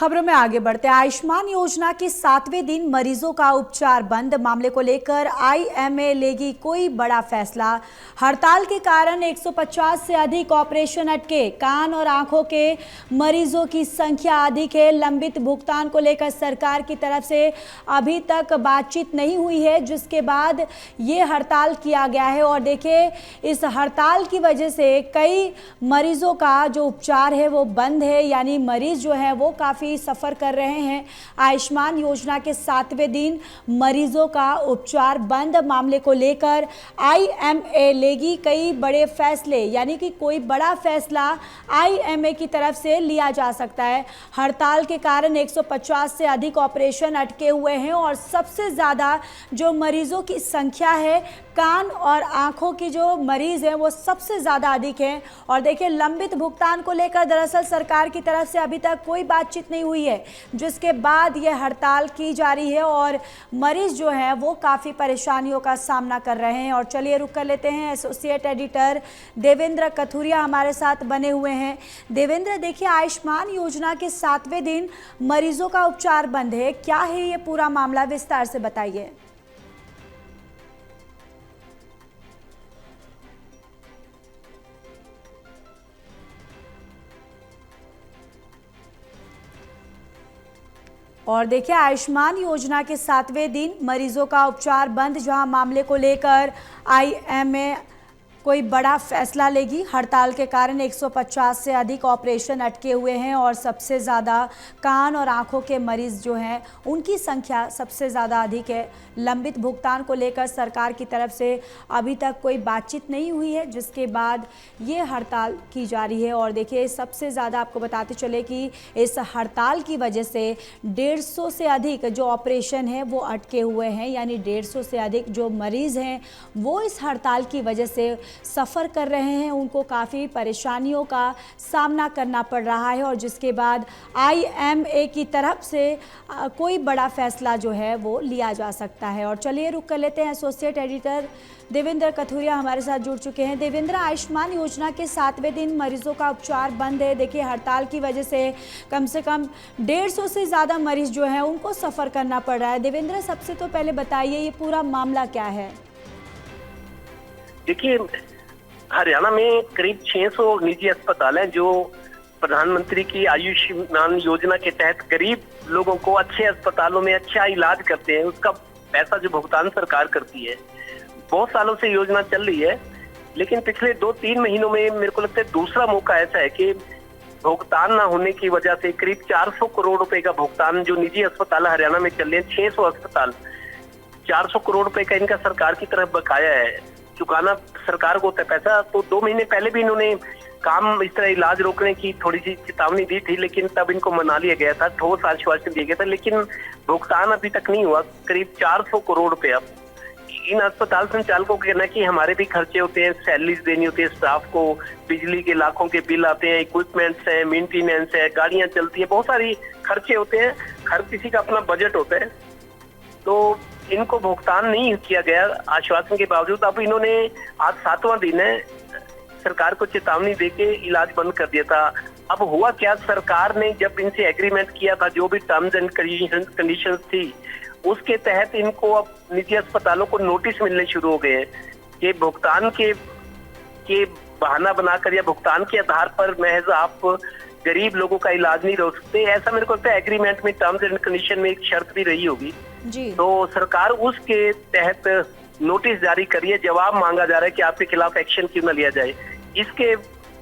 खबरों में आगे बढ़ते हैं। आयुष्मान योजना के 7वें दिन मरीजों का उपचार बंद। मामले को लेकर आईएमए लेगी कोई बड़ा फैसला। हड़ताल के कारण 150 से अधिक ऑपरेशन अटके। कान और आंखों के मरीजों की संख्या अधिक है। लंबित भुगतान को लेकर सरकार की तरफ से अभी तक बातचीत नहीं हुई है, जिसके बाद ये हड़ताल किया गया है। और देखिए, इस हड़ताल की वजह से कई मरीजों का जो उपचार है वो बंद है, यानी मरीज जो है वो काफ़ी सफ़र कर रहे हैं। आयुष्मान योजना के 7वें दिन मरीजों का उपचार बंद। मामले को लेकर आईएमए लेगी कई बड़े फैसले, यानी कि कोई बड़ा फैसला आईएमए की तरफ से लिया जा सकता है। हड़ताल के कारण 150 से अधिक ऑपरेशन अटके हुए हैं और सबसे ज़्यादा जो मरीजों की संख्या है, कान और आंखों की जो मरीज हैं वो सबसे ज़्यादा अधिक हैं। और देखिए, लंबित भुगतान को लेकर दरअसल सरकार की तरफ से अभी तक कोई बातचीत नहीं हुई है, जिसके बाद ये हड़ताल की जा रही है और मरीज जो है वो काफ़ी परेशानियों का सामना कर रहे हैं। और चलिए रुक कर लेते हैं, एसोसिएट एडिटर देवेंद्र कथुरिया हमारे साथ बने हुए हैं। देवेंद्र, देखिए, आयुष्मान योजना के 7वें दिन मरीजों का उपचार बंद है। क्या है ये पूरा मामला, विस्तार से बताइए। और देखिए, आयुष्मान योजना के 7वें दिन मरीजों का उपचार बंद, जहां मामले को लेकर आईएमए कोई बड़ा फैसला लेगी। हड़ताल के कारण 150 से अधिक ऑपरेशन अटके हुए हैं और सबसे ज़्यादा कान और आंखों के मरीज जो हैं उनकी संख्या सबसे ज़्यादा अधिक है। लंबित भुगतान को लेकर सरकार की तरफ से अभी तक कोई बातचीत नहीं हुई है, जिसके बाद ये हड़ताल की जा रही है। और देखिए, सबसे ज़्यादा आपको बताते चले कि इस हड़ताल की वजह से 150 से अधिक जो ऑपरेशन है वो अटके हुए हैं, यानी 150 से अधिक जो मरीज़ हैं वो इस हड़ताल की वजह से सफ़र कर रहे हैं। उनको काफ़ी परेशानियों का सामना करना पड़ रहा है और जिसके बाद आईएमए की तरफ से कोई बड़ा फैसला जो है वो लिया जा सकता है। और चलिए रुक कर लेते हैं, एसोसिएट एडिटर देवेंद्र कथुरिया हमारे साथ जुड़ चुके हैं। देवेंद्र, आयुष्मान योजना के 7वें दिन मरीजों का उपचार बंद है। देखिए, हड़ताल की वजह से कम 150 से ज़्यादा मरीज जो है उनको सफ़र करना पड़ रहा है। देवेंद्र, सबसे तो पहले बताइए ये पूरा मामला क्या है। देखिए, हरियाणा में करीब 600 निजी अस्पताल हैं जो प्रधानमंत्री की आयुष्मान योजना के तहत गरीब लोगों को अच्छे अस्पतालों में अच्छा इलाज करते हैं। उसका पैसा जो भुगतान सरकार करती है। बहुत सालों से योजना चल रही है, लेकिन पिछले 2-3 महीनों में मेरे को लगता है दूसरा मौका ऐसा है कि भुगतान ना होने की वजह से करीब 400 करोड़ रुपए का भुगतान जो निजी अस्पताल हरियाणा में चल रहे हैं, 600 अस्पताल, 400 करोड़ रुपए का इनका सरकार की तरफ बकाया है। चुकाना सरकार को होता है पैसा। तो 2 महीने पहले भी इन्होंने काम इस तरह इलाज रोकने की थोड़ी सी चेतावनी दी थी, लेकिन तब इनको मना लिया गया था, ठोस आश्वासन दिया गया था, लेकिन भुगतान अभी तक नहीं हुआ। करीब 400 करोड़ रुपया इन अस्पताल संचालकों का कहना है कि हमारे भी खर्चे होते हैं, सैलरीज देनी होती है स्टाफ को, बिजली के लाखों के बिल आते हैं, इक्विपमेंट्स है, मेंटेनेंस है, गाड़ियां चलती है, बहुत सारी खर्चे होते हैं। हर किसी का अपना बजट होता है, तो इनको भुगतान नहीं किया गया आश्वासन के बावजूद। अब इन्होंने आज 7वां दिन है, सरकार को चेतावनी देके इलाज बंद कर दिया था। अब हुआ क्या, सरकार ने जब इनसे एग्रीमेंट किया था, जो भी टर्म्स एंड कंडीशंस थी, उसके तहत इनको अब निजी अस्पतालों को नोटिस मिलने शुरू हो गए हैं कि भुगतान के बहाना बनाकर या भुगतान के आधार पर महज आप गरीब लोगों का इलाज नहीं रोक सकते। ऐसा मेरे को लगता है एग्रीमेंट में टर्म्स एंड कंडीशन में एक शर्त भी रही होगी जी। तो सरकार उसके तहत नोटिस जारी करिए, जवाब मांगा जा रहा है कि आपके खिलाफ एक्शन क्यों न लिया जाए। इसके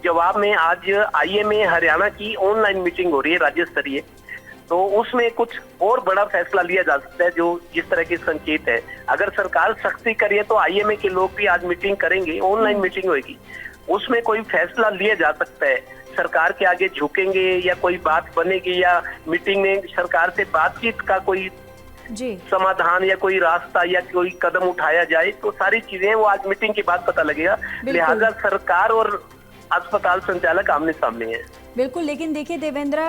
जवाब में आज आईएमए हरियाणा की ऑनलाइन मीटिंग हो रही है राज्य स्तरीय, तो उसमें कुछ और बड़ा फैसला लिया जा सकता है, जो जिस तरह के संकेत है। अगर सरकार सख्ती करिए तो आईएमए के लोग भी आज मीटिंग करेंगे, ऑनलाइन मीटिंग होगी, उसमें कोई फैसला लिया जा सकता है। सरकार के आगे झुकेंगे या कोई बात बनेगी या मीटिंग में सरकार से बातचीत का कोई जी समाधान या कोई रास्ता या कोई कदम उठाया जाए, तो सारी चीजें वो आज मीटिंग के बाद पता लगेगा। लिहाजा सरकार और अस्पताल संचालक आमने सामने हैं। बिल्कुल, लेकिन देखिए देवेंद्र,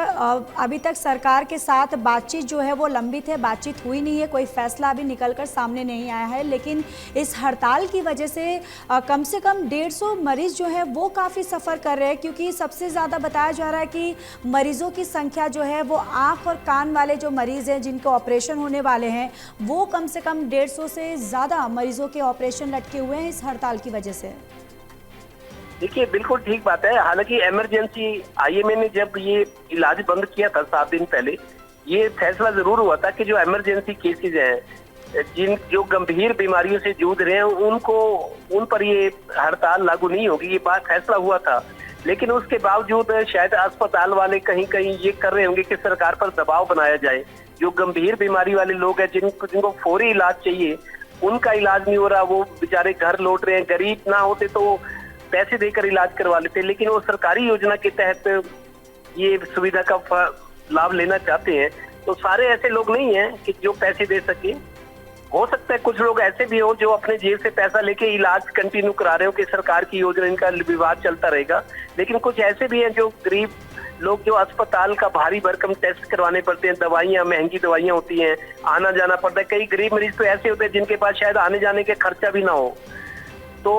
अभी तक सरकार के साथ बातचीत जो है वो लंबित है, बातचीत हुई नहीं है, कोई फैसला अभी निकलकर सामने नहीं आया है। लेकिन इस हड़ताल की वजह से कम 150 मरीज जो है वो काफ़ी सफ़र कर रहे हैं, क्योंकि सबसे ज़्यादा बताया जा रहा है कि मरीजों की संख्या जो है वो आँख और कान वाले जो मरीज़ हैं जिनके ऑपरेशन होने वाले हैं, वो कम से कम 150 से ज़्यादा मरीजों के ऑपरेशन लटके हुए हैं इस हड़ताल की वजह से। देखिए, बिल्कुल ठीक बात है। हालांकि इमरजेंसी आईएमए ने जब ये इलाज बंद किया था 7 दिन पहले, ये फैसला जरूर हुआ था कि जो इमरजेंसी केसेज हैं, जो गंभीर बीमारियों से जूझ रहे हैं, उन पर ये हड़ताल लागू नहीं होगी, ये बात फैसला हुआ था। लेकिन उसके बावजूद शायद अस्पताल वाले कहीं कहीं ये कर रहे होंगे कि सरकार पर दबाव बनाया जाए। जो गंभीर बीमारी वाले लोग हैं, जिनको फौरी इलाज चाहिए, उनका इलाज नहीं हो रहा, वो बेचारे घर लौट रहे हैं। गरीब ना होते तो पैसे देकर इलाज करवा लेते, लेकिन वो सरकारी योजना के तहत ये सुविधा का लाभ लेना चाहते हैं। तो सारे ऐसे लोग नहीं हैं कि जो पैसे दे सके। हो सकता है कुछ लोग ऐसे भी हो जो अपने जेब से पैसा लेके इलाज कंटिन्यू करा रहे हो कि सरकार की योजना, इनका विवाद चलता रहेगा। लेकिन कुछ ऐसे भी हैं जो गरीब लोग, जो अस्पताल का भारी भरकम टेस्ट करवाने पड़ते हैं, दवाइयां, महंगी दवाइयां होती हैं, आना जाना पड़ता है। कई गरीब मरीज तो ऐसे होते हैं जिनके पास शायद आने जाने के खर्चा भी ना हो। तो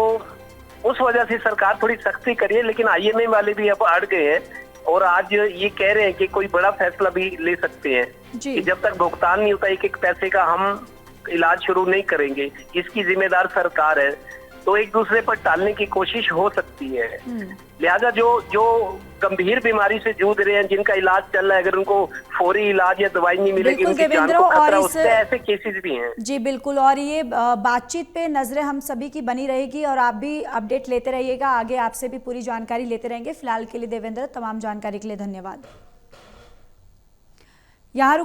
उस वजह से सरकार थोड़ी सख्ती करिए। लेकिन आईएमए वाले भी अब अड़ गए हैं और आज ये कह रहे हैं कि कोई बड़ा फैसला भी ले सकते हैं कि जब तक भुगतान नहीं होता एक पैसे का, हम इलाज शुरू नहीं करेंगे। इसकी जिम्मेदार सरकार है। तो एक दूसरे पर टालने की कोशिश हो सकती है। लिहाजा जो गंभीर बीमारी से जूझ रहे हैं, जिनका इलाज चल रहा है, अगर उनको फौरी इलाज या दवाई नहीं मिलेगी, उनकी जान को खतरा, उससे ऐसे केसेस भी हैं। जी बिल्कुल, और ये बातचीत पे नजरें हम सभी की बनी रहेगी और आप भी अपडेट लेते रहिएगा। आगे आपसे भी पूरी जानकारी लेते रहेंगे। फिलहाल के लिए देवेंद्र, तमाम जानकारी के लिए धन्यवाद। यहाँ